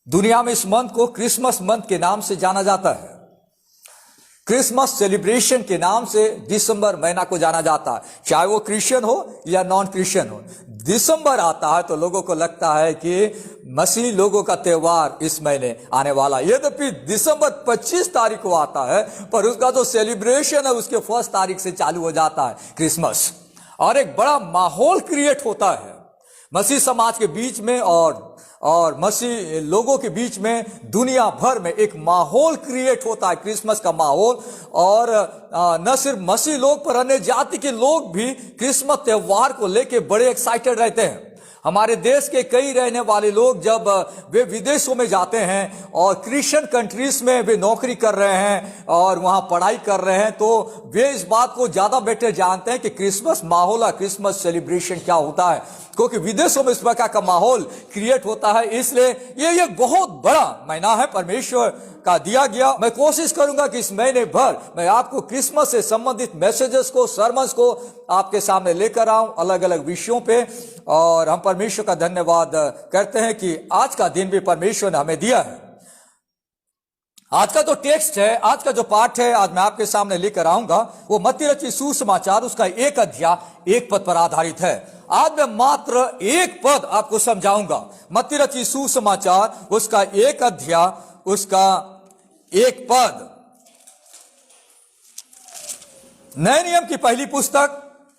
दुनिया में इस मंथ को क्रिसमस मंथ के नाम से जाना जाता है। क्रिसमस सेलिब्रेशन के नाम से दिसंबर महीना को जाना जाता है, चाहे वो क्रिश्चियन हो या नॉन क्रिश्चियन हो। दिसंबर आता है तो लोगों को लगता है कि मसीह लोगों का त्योहार इस महीने आने वाला है। यद्यपि दिसंबर 25 तारीख को आता है, पर उसका जो सेलिब्रेशन है उसके 1 तारीख से चालू हो जाता है क्रिसमस, और एक बड़ा माहौल क्रिएट होता है मसीह समाज के बीच में और मसीह लोगों के बीच में। दुनिया भर में एक माहौल क्रिएट होता है, क्रिसमस का माहौल। और न सिर्फ मसीह लोग पर अन्य जाति के लोग भी क्रिसमस त्योहार को लेके बड़े एक्साइटेड रहते हैं। हमारे देश के कई रहने वाले लोग जब वे विदेशों में जाते हैं और क्रिश्चियन कंट्रीज में वे नौकरी कर रहे हैं और वहां पढ़ाई कर रहे हैं, तो वे इस बात को ज्यादा बेटर जानते हैं कि क्रिसमस माहौल, क्रिसमस सेलिब्रेशन क्या होता है, क्योंकि विदेशों में इस प्रकार का माहौल क्रिएट होता है। इसलिए ये बहुत बड़ा महीना है परमेश्वर का दिया गया। मैं कोशिश करूंगा कि इस महीने भर मैं आपको क्रिसमस से संबंधित मैसेजेस को, सरमन्स को आपके सामने लेकर आऊं अलग अलग विषयों पे। और हम परमेश्वर का धन्यवाद करते हैं कि आज का दिन भी परमेश्वर ने हमें दिया है। आज का जो टेक्स्ट है, आज का जो पाठ है, आज मैं आपके सामने लेकर आऊंगा, वो मत्ती रचित सुसमाचार उसका 1 अध्याय 1 पद पर आधारित है। आज मैं मात्र 1 पद आपको समझाऊंगा। मत्ती रचित सुसमाचार उसका 1 अध्याय उसका 1 पद। नए नियम की पहली पुस्तक,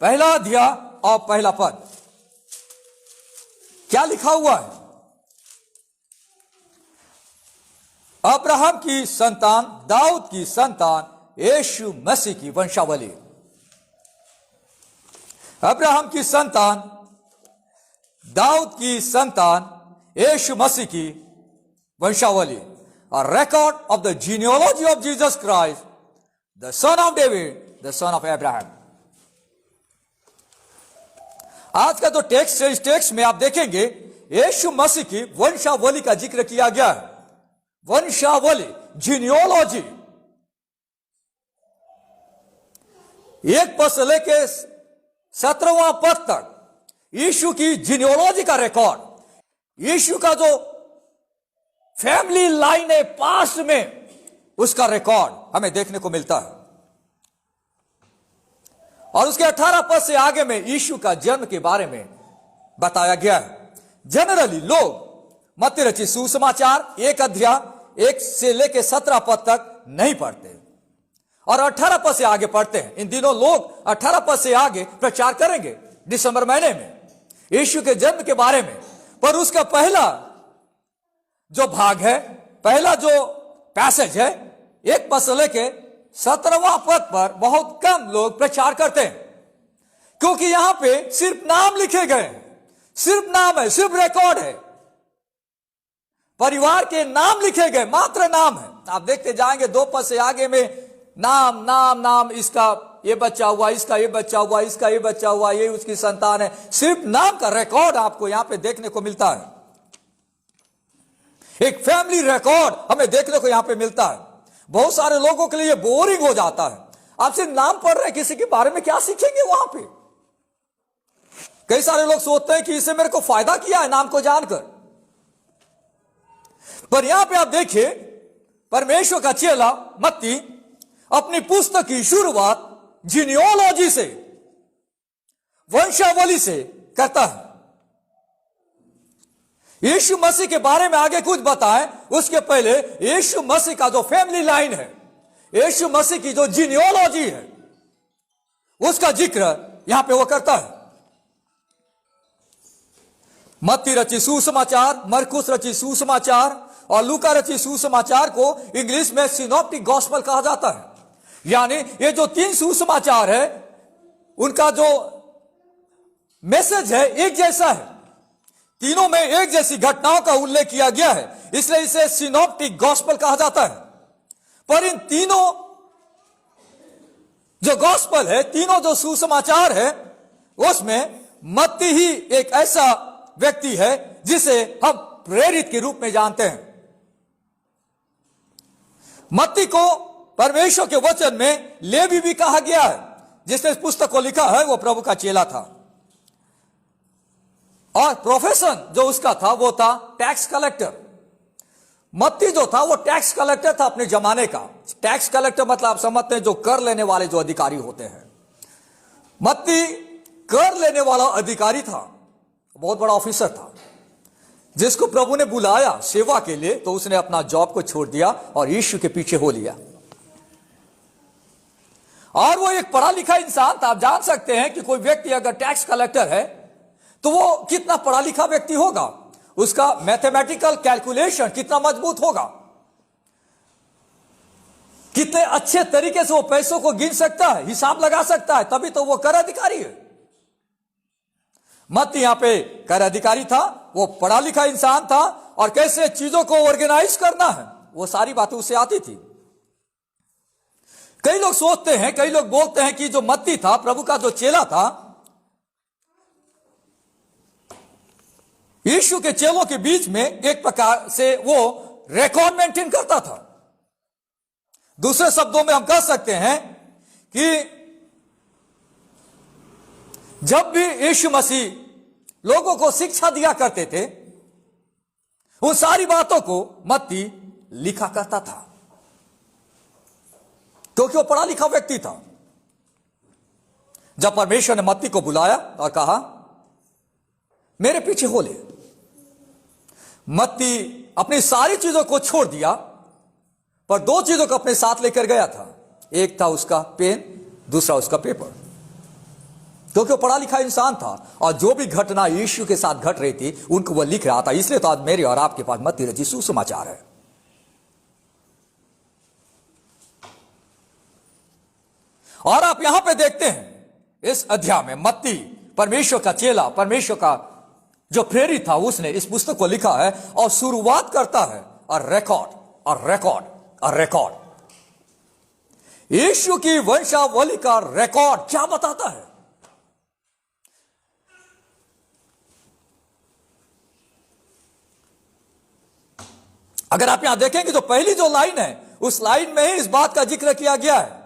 पहला अध्याय और पहला पद। क्या लिखा हुआ है? अब्राहम की संतान, दाऊद की संतान, यीशु मसीह की वंशावली। अब्राहम की संतान, दाऊद की संतान, यीशु मसीह की वंशावली। A record of the genealogy of Jesus Christ, the son of David, the son of Abraham. आज का जो टेक्स्ट है, इस टेक्स्ट में आप देखेंगे यीशु मसीह की वंशावली का जिक्र किया गया है। वंशावली, जीनियोलॉजी, 1 पद से लेके 17वां पद तक यीशु की जीनियोलॉजी का रिकॉर्ड, यीशु का जो फैमिली लाइन है पास्ट में, उसका रिकॉर्ड हमें देखने को मिलता है। और उसके 18 पद से आगे में यीशु का जन्म के बारे में बताया गया है। जनरली लोग मत्ती रचित सुसमाचार 1 अध्याय 1 से लेके 17 पद तक नहीं पढ़ते और 18 पद से आगे पढ़ते हैं। इन दिनों लोग 18 पद से आगे प्रचार करेंगे दिसंबर महीने में यीशु के जन्म के बारे में। पर उसका पहला जो भाग है, पहला जो पैसेज है, 1 पद से लेके 17वां पद पर बहुत कम लोग प्रचार करते हैं, क्योंकि यहां पे सिर्फ नाम लिखे गए हैं, सिर्फ नाम है, सिर्फ रिकॉर्ड है, परिवार के नाम लिखे गए, मात्र नाम है। आप देखते जाएंगे 2 पद से आगे में नाम नाम नाम, इसका ये बच्चा हुआ, इसका ये बच्चा हुआ, इसका ये बच्चा हुआ, ये उसकी संतान है। सिर्फ नाम का रिकॉर्ड आपको यहां पे देखने को मिलता है। एक फैमिली रिकॉर्ड हमें देखने को यहां पे मिलता है। बहुत सारे लोगों के लिए बोरिंग हो जाता है। आप सिर्फ नाम पढ़ रहे हैं, किसी के बारे में क्या सीखेंगे वहां पे? कई सारे लोग सोचते हैं कि इससे मेरे को फायदा किया है नाम को जानकर। पर यहां पे आप देखिए, परमेश्वर का चेला मत्ती अपनी पुस्तक की शुरुआत जीनियोलॉजी से, वंशावली से करता है। यीशु मसीह के बारे में आगे कुछ बताएं, उसके पहले यीशु मसीह का जो फैमिली लाइन है, यीशु मसीह की जो जीनियोलॉजी है, उसका जिक्र यहां पे वो करता है। मत्ती रचित सुसमाचार, मरकुस रचित सुसमाचार और लूका रचित सुसमाचार को इंग्लिश में सिनॉप्टिक गॉस्पेल कहा जाता है। यानी ये जो 3 सुसमाचार है, उनका जो मैसेज है एक जैसा है, तीनों में एक जैसी घटनाओं का उल्लेख किया गया है, इसलिए इसे सिनॉप्टिक गॉस्पेल कहा जाता है। पर इन तीनों जो गॉस्पेल है, तीनों जो सुसमाचार है, उसमें मत्ती ही एक ऐसा व्यक्ति है जिसे हम प्रेरित के रूप में जानते हैं। मत्ती को परमेश्वर के वचन में लेवी भी कहा गया है। जिसने इस पुस्तक को लिखा है वो प्रभु का चेला था, और प्रोफेशन जो उसका था वो था टैक्स कलेक्टर। मत्ती जो था वो टैक्स कलेक्टर था अपने जमाने का। टैक्स कलेक्टर मतलब आप समझते हैं जो कर लेने वाले जो अधिकारी होते हैं। मत्ती कर लेने वाला अधिकारी था, बहुत बड़ा ऑफिसर था, जिसको प्रभु ने बुलाया सेवा के लिए, तो उसने अपना जॉब को छोड़ दिया और यीशु के पीछे हो लिया। और वो एक पढ़ा लिखा इंसान था। आप जान सकते हैं कि कोई व्यक्ति अगर टैक्स कलेक्टर है तो वो कितना पढ़ा लिखा व्यक्ति होगा, उसका मैथमेटिकल कैलकुलेशन कितना मजबूत होगा, कितने अच्छे तरीके से वो पैसों को गिन सकता है, हिसाब लगा सकता है, तभी तो वो कर अधिकारी है। मत्ती यहां पे कर अधिकारी था, वो पढ़ा लिखा इंसान था, और कैसे चीजों को ऑर्गेनाइज करना है वो सारी बातें उससे आती थी। कई लोग सोचते हैं, कई लोग बोलते हैं कि जो मत्ती था, प्रभु का जो चेला था, यीशु के चेलों के बीच में एक प्रकार से वो रिकॉर्ड मेंटेन करता था। दूसरे शब्दों में हम कह सकते हैं कि जब भी यीशु मसीह लोगों को शिक्षा दिया करते थे, उन सारी बातों को मत्ती लिखा करता था, क्योंकि वो पढ़ा लिखा व्यक्ति था। जब परमेश्वर ने मत्ती को बुलाया और कहा मेरे पीछे हो ले, मत्ती अपनी सारी चीजों को छोड़ दिया, पर दो चीजों को अपने साथ लेकर गया था। एक था उसका पेन, दूसरा उसका पेपर, क्योंकि वो पढ़ा लिखा इंसान था, और जो भी घटना यीशु के साथ घट रही थी उनको वह लिख रहा था। इसलिए तो आज मेरे और आपके पास मत्ती रचित सुसमाचार है। और आप यहां पे देखते हैं इस अध्याय में मत्ती परमेश्वर का चेला, परमेश्वर का जो प्रेरित था, उसने इस पुस्तक को लिखा है और शुरुआत करता है और रिकॉर्ड यीशु की वंशावली का रिकॉर्ड क्या बताता है। अगर आप यहां देखेंगे तो पहली जो लाइन है, उस लाइन में ही इस बात का जिक्र किया गया है।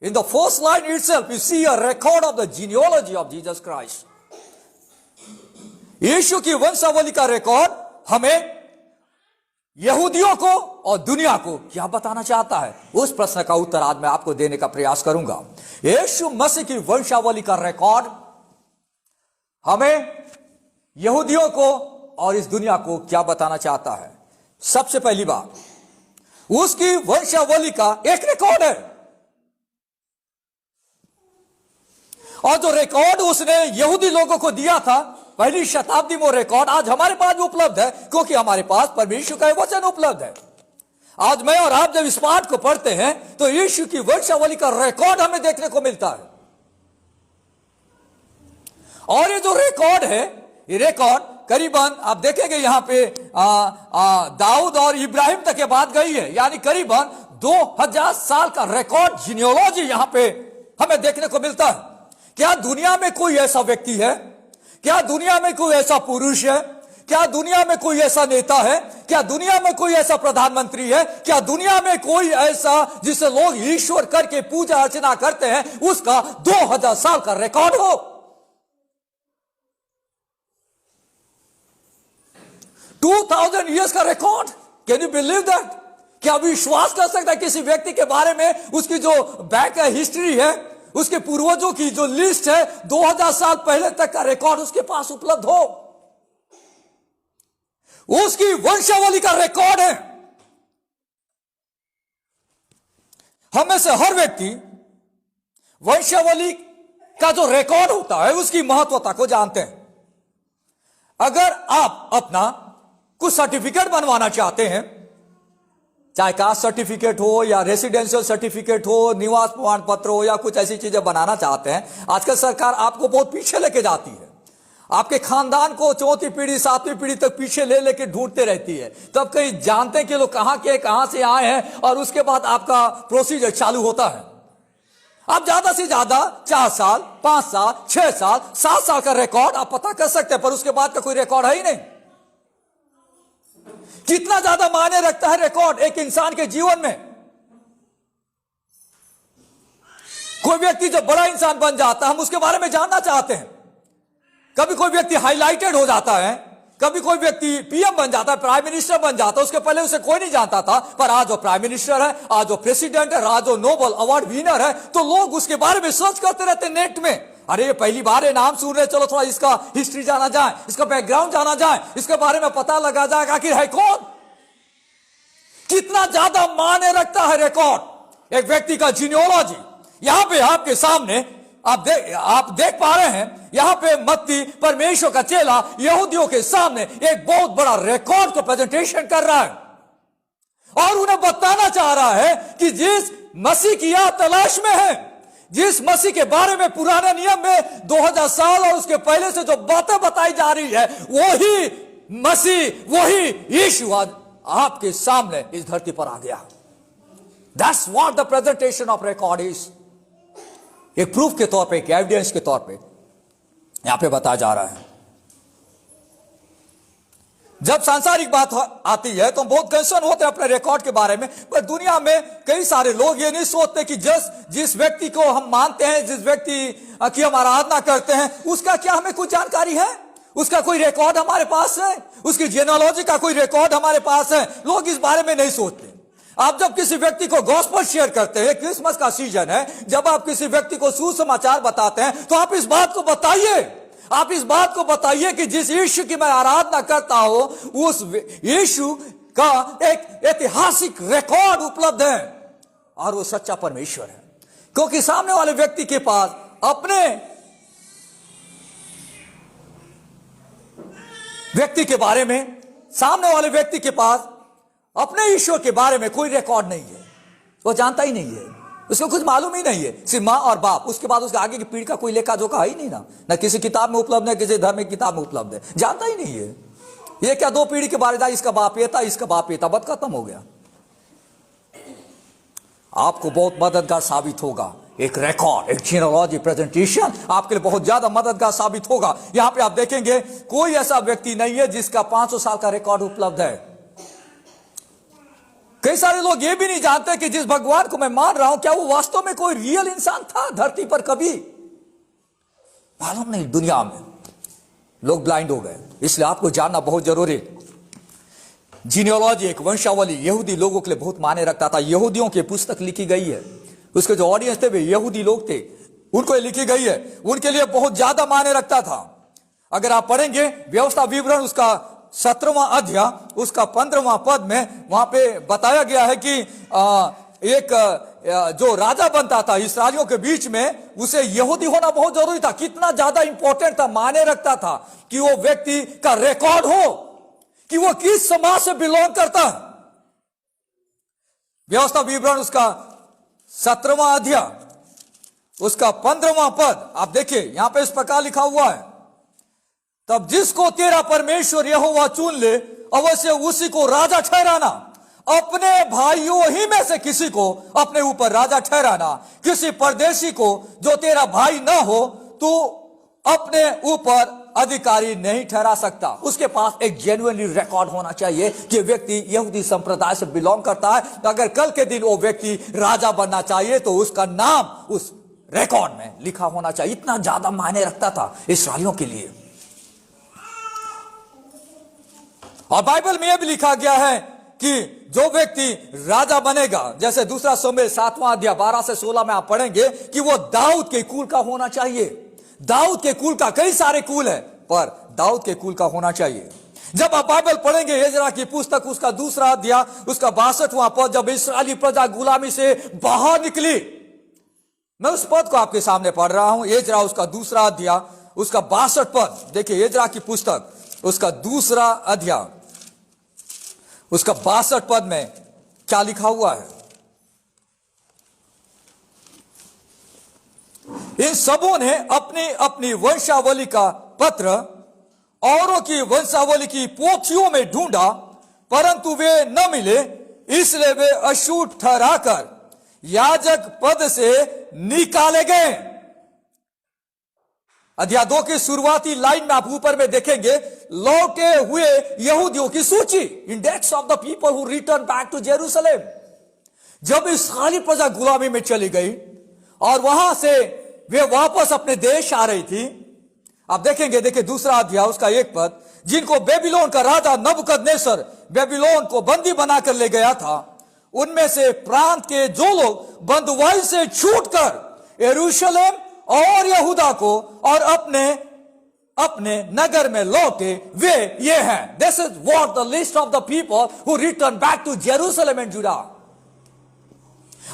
In the first line itself, you see a record of the genealogy of Jesus Christ. यीशु की वंशावली का रिकॉर्ड हमें यहूदियों को और दुनिया को क्या बताना चाहता है, उस प्रश्न का उत्तर आज मैं आपको देने का प्रयास करूंगा। यीशु मसीह की वंशावली का रिकॉर्ड हमें यहूदियों को और इस दुनिया को क्या बताना चाहता है। सबसे पहली बात, उसकी वंशावली का एक रिकॉर्ड है, और जो रिकॉर्ड उसने यहूदी लोगों को दिया था पहली शताब्दी में, रिकॉर्ड आज हमारे पास उपलब्ध है, क्योंकि हमारे पास परमेश्वर का वचन उपलब्ध है। आज मैं और आप जब इस पाठ को पढ़ते हैं तो यीशु की वंशावली का रिकॉर्ड हमें देखने को मिलता है। और ये जो रिकॉर्ड है, ये रिकॉर्ड करीबन आप देखेंगे यहां पे दाऊद और इब्राहिम तक के बात गई है, यानी करीबन 2000 साल का रिकॉर्ड जीनियोलॉजी यहां पे हमें देखने को मिलता है। क्या दुनिया में कोई ऐसा व्यक्ति है, क्या दुनिया में कोई ऐसा पुरुष है, क्या दुनिया में कोई ऐसा नेता है, क्या दुनिया में कोई ऐसा प्रधानमंत्री है, क्या दुनिया में कोई ऐसा जिसे लोग ईश्वर करके पूजा अर्चना करते हैं, उसका 2000 साल का रिकॉर्ड हो? 2000 ईयर्स का record, can you believe that? क्या विश्वास कर सकता है किसी व्यक्ति के बारे में, उसकी जो बैक हिस्ट्री है, उसके पूर्वजों की जो लिस्ट है, 2000 साल पहले तक का रिकॉर्ड उसके पास उपलब्ध हो? उसकी वंशावली का रिकॉर्ड है। हम में से हर व्यक्ति वंशावली का जो रिकॉर्ड होता है उसकी महत्वता को जानते हैं। अगर आप अपना कुछ सर्टिफिकेट बनवाना चाहते हैं, चाहे कास्ट सर्टिफिकेट हो या रेसिडेंशियल सर्टिफिकेट हो, निवास प्रमाण पत्र हो, या कुछ ऐसी चीजें बनाना चाहते हैं, आजकल सरकार आपको बहुत पीछे लेके जाती है। आपके खानदान को चौथी पीढ़ी सातवीं पीढ़ी तक पीछे ले लेके ढूंढते रहती है, तब कहीं जानते हैं कि लोग कहां के कहां से आए हैं, और उसके बाद आपका प्रोसीजर चालू होता है। आप ज्यादा से ज्यादा 4 साल, 5 साल, 6 साल, 7 साल का रिकॉर्ड आप पता कर सकते हैं, पर उसके बाद का कोई रिकॉर्ड है ही नहीं। कितना ज्यादा मायने रखता है रिकॉर्ड एक इंसान के जीवन में। कोई व्यक्ति जब बड़ा इंसान बन जाता है, हम उसके बारे में जानना चाहते हैं। कभी कोई व्यक्ति हाईलाइटेड हो जाता है, कभी कोई व्यक्ति पीएम बन जाता है, प्राइम मिनिस्टर बन जाता है, उसके पहले उसे कोई नहीं जानता था, पर आज वो प्राइम मिनिस्टर है, आज वो प्रेसिडेंट है, आज वो नोबेल अवार्ड विनर है, तो लोग उसके बारे में सर्च करते रहते नेट में। अरे ये पहली बार है, नाम सुन रहे, चलो थोड़ा इसका हिस्ट्री जाना जाए, इसका बैकग्राउंड जाना जाए, इसके बारे में पता लगा जाए आखिर है कौन। कितना ज्यादा मायने रखता है रिकॉर्ड एक व्यक्ति का, जीनियोलॉजी। यहां पे आपके सामने आप देख पा रहे हैं, यहां पे मत्ती परमेश्वर का चेला यहूदियों के सामने एक बहुत बड़ा रिकॉर्ड को प्रेजेंटेशन कर रहा है और उन्हें बताना चाह रहा है कि जिस मसीह की आप तलाश में है, जिस मसीह के बारे में पुराने नियम में 2000 साल और उसके पहले से जो बातें बताई जा रही है, वही मसीह, वही यीशु आज आपके सामने इस धरती पर आ गया। That's what the presentation of record is. एक प्रूफ के तौर पे, एक एविडेंस के तौर पे यहां पे बताया जा रहा है। जब सांसारिक बात आती है तो बहुत कंसर्न होते हैं अपने रिकॉर्ड के बारे में, पर दुनिया में कई सारे लोग ये नहीं सोचते कि जिस व्यक्ति को हम मानते हैं, जिस व्यक्ति की हम आराधना करते हैं, उसका क्या हमें कुछ जानकारी है, उसका कोई रिकॉर्ड हमारे पास है, उसकी जेनोलॉजी का कोई रिकॉर्ड हमारे पास है। लोग इस बारे में नहीं सोचते। आप जब किसी व्यक्ति को गॉस्पेल शेयर करते हैं, क्रिसमस का सीजन है, जब आप किसी व्यक्ति को सुसमाचार बताते हैं, तो आप इस बात को बताइए, आप इस बात को बताइए कि जिस यीशु की मैं आराधना करता हूं, उस यीशु का एक ऐतिहासिक रिकॉर्ड उपलब्ध है और वो सच्चा परमेश्वर है। क्योंकि सामने वाले व्यक्ति के पास अपने व्यक्ति के बारे में, सामने वाले व्यक्ति के पास अपने ईश्वर के बारे में कोई रिकॉर्ड नहीं है, वो जानता ही नहीं है, उसको कुछ मालूम ही नहीं है। सिर्फ माँ और बाप, उसके बाद उसके आगे की पीढ़ी का कोई लेखा जोखा है ही नहीं ना किसी किताब में उपलब्ध है, किसी धर्म की किताब में उपलब्ध है, जानता ही नहीं है। ये क्या 2 पीढ़ी के बारे में, इसका बाप ये था, इसका बाप ये था, बस खत्म हो गया। आपको बहुत मददगार साबित होगा एक रिकॉर्ड, एक जीनोलॉजी प्रेजेंटेशन आपके लिए बहुत ज्यादा मददगार साबित होगा। यहां पे आप देखेंगे कोई ऐसा व्यक्ति नहीं है जिसका 500 साल का रिकॉर्ड उपलब्ध है। कई सारे लोग ये भी नहीं जानते कि जिस भगवान को मैं मान रहा हूं, क्या वो वास्तव में कोई रियल इंसान था धरती पर कभी, मालूम नहीं। दुनिया में लोग ब्लाइंड हो गए, इसलिए आपको जानना बहुत जरूरी है। जीनियोलॉजी एक वंशावली यहूदी लोगों के लिए बहुत मायने रखता था। यहूदियों की पुस्तक लिखी गई है, उसके जो ऑडियंस थे वे यहूदी लोग थे, उनको लिखी गई है, उनके लिए बहुत ज्यादा मायने रखता था। अगर आप पढ़ेंगे व्यवस्था विवरण उसका 17वां अध्याय उसका 15वां पद में, वहां पे बताया गया है कि एक जो राजा बनता था इसराइलियों के बीच में, उसे यहूदी होना बहुत जरूरी था। कितना ज्यादा इंपॉर्टेंट था, मायने रखता था कि वो व्यक्ति का रिकॉर्ड हो कि वो किस समाज से बिलोंग करता है। व्यवस्था विवरण उसका 17वां अध्याय उसका 15वां पद आप देखिए, यहां पे इस प्रकार लिखा हुआ है, तब जिसको तेरा परमेश्वर यहोवा चुन ले, अवश्य उसी को राजा ठहराना, अपने भाइयों ही में से किसी को अपने ऊपर राजा ठहराना। किसी परदेशी को जो तेरा भाई ना हो तो अपने ऊपर अधिकारी नहीं ठहरा सकता। उसके पास एक जेन्युइनली रिकॉर्ड होना चाहिए कि व्यक्ति यहूदी संप्रदाय से बिलोंग करता है। अगर कल के दिन वो व्यक्ति राजा बनना चाहिए तो उसका नाम उस रिकॉर्ड में लिखा होना चाहिए। इतना ज्यादा मायने रखता था इस्राएलियों के लिए। और बाइबल में यह भी लिखा गया है कि जो व्यक्ति राजा बनेगा, जैसे दूसरा शमूएल 7वां अध्याय 12 से 16 में आप पढ़ेंगे कि वो दाऊद के कुल का होना चाहिए। दाऊद के कुल का, कई सारे कुल है पर दाऊद के कुल का होना चाहिए। जब आप बाइबल पढ़ेंगे एजरा की पुस्तक उसका 2 अध्याय उसका 62वां पद, जब इस्राएली प्रजा गुलामी से बाहर निकली, मैं उस पद को आपके सामने पढ़ रहा हूं। एजरा उसका 2 अध्याय उसका 62 पद देखिए, एजरा की पुस्तक उसका 2 अध्याय उसका 62 पद में क्या लिखा हुआ है। इन सबों ने अपनी अपनी वंशावली का पत्र औरों की वंशावली की पोथियों में ढूंढा, परंतु वे न मिले, इसलिए वे अशुद्ध ठहराकर याजक पद से निकाले गए। अध्याय 2 की शुरुआती लाइन में आप ऊपर में देखेंगे लौटे हुए यहूदियों की सूची, index of the people who return back to Jerusalem. जब इस्राएली प्रजा गुलामी में चली गई और वहां से वे वापस अपने देश आ रही थी, आप देखेंगे, देखिए 2 अध्याय उसका 1 पद, जिनको बेबीलोन का राजा नबूकदनेस्सर बेबीलोन को बंदी बनाकर ले गया था, उनमें से प्रांत के जो लोग बंधुआई से छूटकर यरूशलेम और यहूदा को और अपने अपने नगर में लौटे, वे ये हैं. This is what the list of the people who return back to Jerusalem and Judah.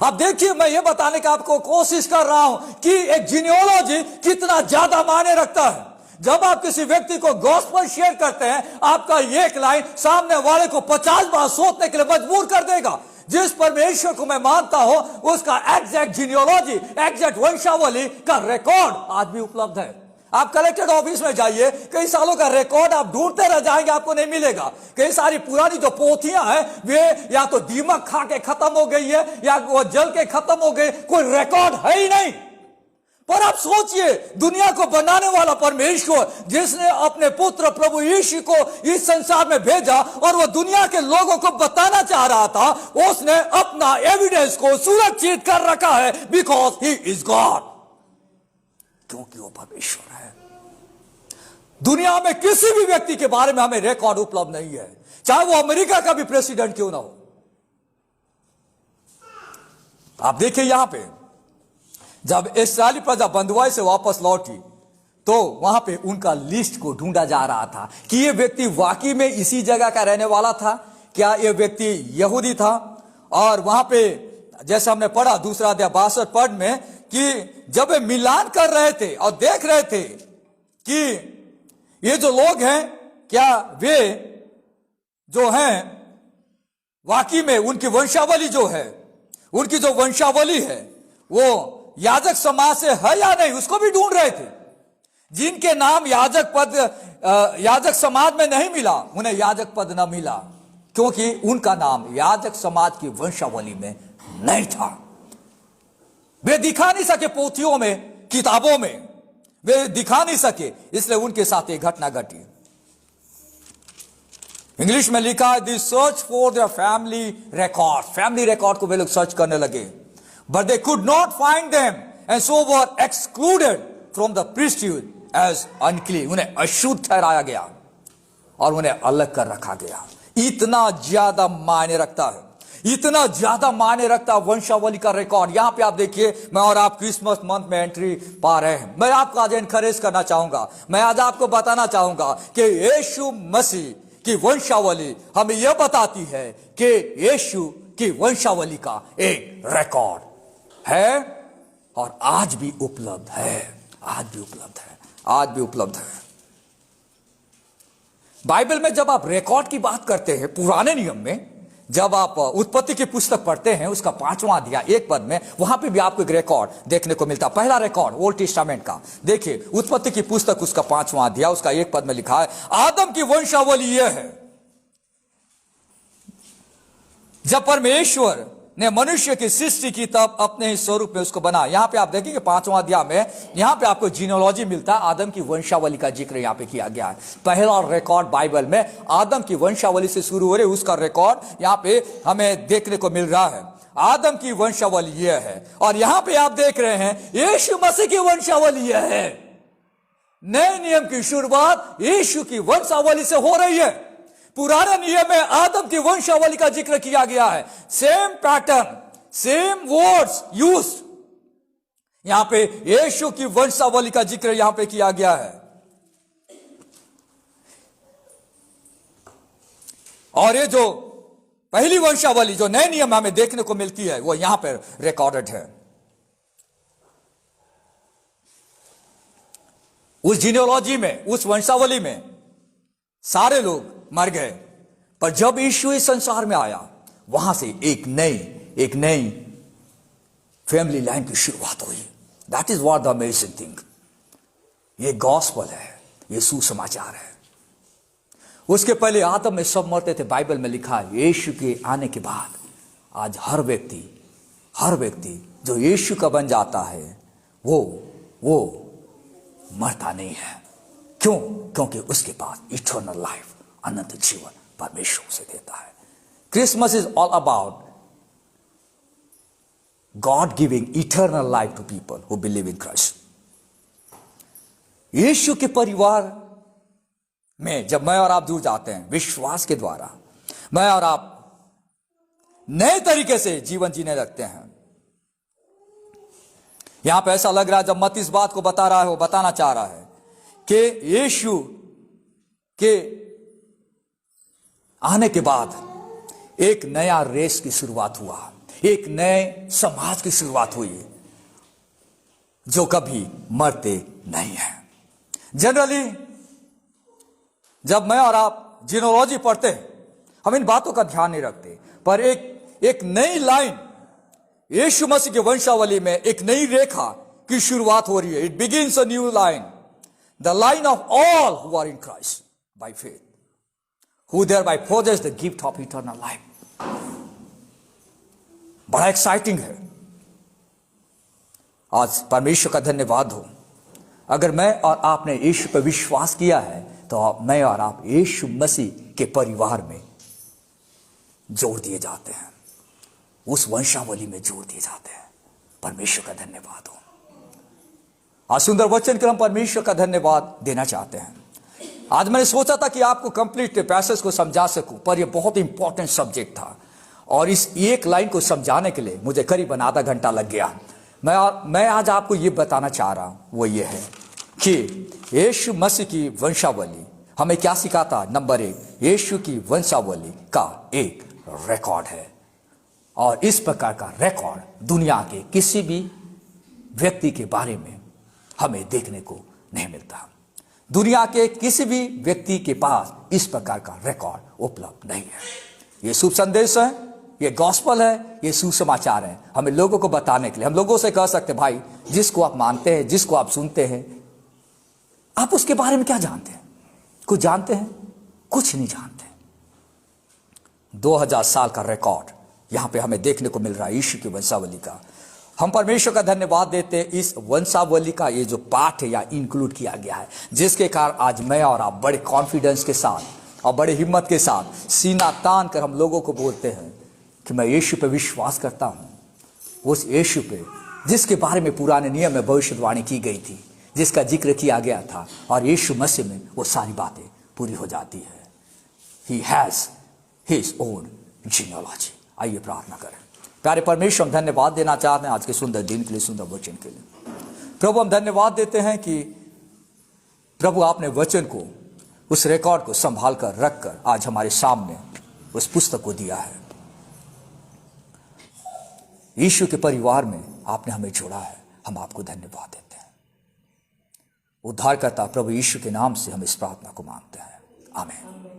अब देखिए, मैं ये बताने का आपको कोशिश कर रहा हूं कि एक जीनियोलॉजी कितना ज्यादा मायने रखता है. जब आप किसी व्यक्ति को गॉस्पेल शेयर करते हैं, आपका एक लाइन सामने वाले को 50 बार सोचने के लिए मजबूर कर देगा. जिस परमेश्वर को मैं मानता हूं, उसका एग्जैक्ट जीनियोलॉजी, एग्जैक्ट वंशावली का रिकॉर्ड आज भी उपलब्ध है. आप कलेक्टर ऑफिस में जाइए, कई सालों का रिकॉर्ड आप ढूंढते रह जाएंगे, आपको नहीं मिलेगा. कई सारी पुरानी जो पोथियां हैं, वे या तो दीमक खा के खत्म हो गई है या वो जल के खत्म हो गई, कोई रिकॉर्ड है ही नहीं. पर आप सोचिए, दुनिया को बनाने वाला परमेश्वर, जिसने अपने पुत्र प्रभु यीशु को इस संसार में भेजा और वो दुनिया के लोगों को बताना चाह रहा था, उसने अपना एविडेंस को सुरक्षित कर रखा है, बिकॉज ही इज गॉड, क्योंकि वो परमेश्वर है. दुनिया में किसी भी व्यक्ति के बारे में हमें रिकॉर्ड उपलब्ध नहीं है, चाहे वो अमेरिका का भी प्रेसिडेंट क्यों ना हो. आप देखिए, यहां पे जब इस्राएली प्रजा बंधुआई से वापस लौटी, तो वहां पे उनका लिस्ट को ढूंढा जा रहा था कि ये व्यक्ति वाकई में इसी जगह का रहने वाला था, क्या ये व्यक्ति यहूदी था. और वहां पे जैसा हमने पढ़ा दूसरा अध्याय 62 पद में, कि जब वे मिलान कर रहे थे और देख रहे थे कि ये जो लोग हैं, क्या वे जो हैं वाकई में उनकी वंशावली जो है, उनकी जो वंशावली है वो याजक समाज से है या नहीं, उसको भी ढूंढ रहे थे. जिनके नाम याजक पद याजक समाज में नहीं मिला, उन्हें याजक पद न मिला, क्योंकि उनका नाम याजक समाज की वंशावली में नहीं था. वे दिखा नहीं सके पोथियों में, किताबों में वे दिखा नहीं सके, इसलिए उनके साथ एक घटना घटी. इंग्लिश में लिखा है, the search for the family record. Family record को वे लोग सर्च करने लगे, but they could not find them and so were excluded from the priesthood as unclean. उन्हें अशुद्ध ठहराया गया और उन्हें अलग कर रखा गया. इतना ज्यादा मायने रखता है, इतना ज्यादा मायने रखता है वंशावली का रिकॉर्ड. यहां पे आप देखिए, मैं और आप क्रिसमस मंथ में एंट्री पा रहे हैं. मैं आपको आज एनकरेज करना चाहूंगा, मैं आज आपको बताना चाहूंगा कि यीशु मसीह की वंशावली हमें यह बताती है कि यीशु की वंशावली का एक रिकॉर्ड है और आज भी उपलब्ध है, आज भी उपलब्ध है, आज भी उपलब्ध है. बाइबल में जब आप रिकॉर्ड की बात करते हैं, पुराने नियम में जब आप उत्पत्ति की पुस्तक पढ़ते हैं, उसका 5वां अध्याय 1 पद में, वहां पे भी आपको एक रिकॉर्ड देखने को मिलता है. पहला रिकॉर्ड ओल्ड टेस्टामेंट का देखिए, उत्पत्ति की पुस्तक उसका 5वां अध्याय उसका 1 पद में लिखा है, आदम की वंशावली यह है, जब परमेश्वर ने मनुष्य की सृष्टि की तब अपने ही स्वरूप में उसको बना. यहां पे आप देखेंगे 5वां अध्याय में, यहां पे आपको जीनोलॉजी मिलता है, आदम की वंशावली का जिक्र यहां पे किया गया है. पहला रिकॉर्ड बाइबल में आदम की वंशावली से शुरू हो रहे, उसका रिकॉर्ड यहां पे हमें देखने को मिल रहा है. आदम की वंशावली यह है, और यहां पे आप देख रहे हैं यीशु मसीह की वंशावली यह है. नए नियम की शुरुआत यीशु की वंशावली से हो रही है. पुराने नियम में आदम की वंशावली का जिक्र किया गया है. Same pattern, same words use. यहां पे यीशु की वंशावली का जिक्र यहां पे किया गया है. और ये जो पहली वंशावली जो नए नियम में हमें देखने को मिलती है, वो यहां पर रिकॉर्डेड है. उस जीनियोलॉजी में, उस वंशावली में सारे लोग मर गए, पर जब यीशु इस संसार में आया, वहां से एक नई फैमिली लाइन की शुरुआत हुई. That is what the amazing thing. ये गॉस्पेल है, ये सुसमाचार है. उसके पहले आदम में सब मरते थे, बाइबल में लिखा है. यीशु के आने के बाद आज हर व्यक्ति जो यीशु का बन जाता है, वो मरता नहीं है. क्यों? क्योंकि उसके पास इटर्नल लाइफ, अनंत जीवन परमेश्वर से देता है. Christmas is all about God giving eternal life to people who believe in Christ. Yeshu के परिवार में जब मैं और आप जुड़ जाते हैं विश्वास के द्वारा, मैं और आप नए तरीके से जीवन जीने लगते हैं। यहां पे ऐसा लग रहा है जब मत्ती इस बात को बता रहा है, वो बताना चाह रहा है कि यीशु के आने के बाद एक नया रेस की शुरुआत हुआ, एक नए समाज की शुरुआत हुई जो कभी मरते नहीं है। जनरली जब मैं और आप जीनोलॉजी पढ़ते हैं हम इन बातों का ध्यान नहीं रखते, पर एक नई लाइन यीशु मसीह की वंशावली में एक नई रेखा की शुरुआत हो रही है। It begins a new line, the line of all who are in Christ by faith, who thereby possess the gift of eternal life। बड़ा एक्साइटिंग है। आज परमेश्वर का धन्यवाद हो, अगर मैं और आपने यीशु पर विश्वास किया है तो मैं और आप यीशु मसीह के परिवार में जोड़ दिए जाते हैं, उस वंशावली में जोड़ दिए जाते हैं। परमेश्वर का धन्यवाद हो। आज सुंदर वचन के हम परमेश्वर का धन्यवाद देना चाहते हैं। आज मैंने सोचा था कि आपको कंप्लीट पैसेज को समझा सकूं, पर यह बहुत इंपॉर्टेंट सब्जेक्ट था और इस एक लाइन को समझाने के लिए मुझे करीबन आधा घंटा लग गया। मैं आज आपको यह बताना चाह रहा हूं, वो ये है कि यीशु मसीह की वंशावली हमें क्या सिखाता। नंबर 1, यीशु की वंशावली का एक रिकॉर्ड है और इस प्रकार का रिकॉर्ड दुनिया के किसी भी व्यक्ति के बारे में हमें देखने को नहीं मिलता। दुनिया के किसी भी व्यक्ति के पास इस प्रकार का रिकॉर्ड उपलब्ध नहीं है। ये शुभ संदेश है, ये गॉस्पल है, ये सुसमाचार है हमें लोगों को बताने के लिए। हम लोगों से कह सकते हैं भाई जिसको आप मानते हैं, जिसको आप सुनते हैं, आप उसके बारे में क्या जानते हैं? कुछ जानते हैं? कुछ नहीं जानते। 2000 साल का रिकॉर्ड यहां पे हमें देखने को मिल रहा है यीशु की वंशावली का। हम परमेश्वर का धन्यवाद देते हैं इस वंशावली का ये जो पाठ है या इंक्लूड किया गया है, जिसके कारण आज मैं और आप बड़े कॉन्फिडेंस के साथ और बड़े हिम्मत के साथ सीना तान कर हम लोगों को बोलते हैं कि मैं यीशु पे विश्वास करता हूं, उस यीशु पे जिसके बारे में पुराने नियम में भविष्यवाणी की गई थी, जिसका जिक्र किया गया था, और यीशु मसीह में वो सारी बातें पूरी हो जाती है। He has his own genealogy. आइए प्रार्थना करें। प्यारे परमेश्वर, हम धन्यवाद देना चाहते हैं आज के सुंदर दिन के लिए, सुंदर वचन के लिए। प्रभु हम धन्यवाद देते हैं कि प्रभु आपने वचन को, उस रिकॉर्ड को संभाल कर रख कर आज हमारे सामने उस पुस्तक को दिया है। यीशु के परिवार में आपने हमें जोड़ा है, हम आपको धन्यवाद देते हैं। उद्धारकर्ता प्रभु यीशु के नाम से हम इस प्रार्थना को मांगते हैं, आमीन।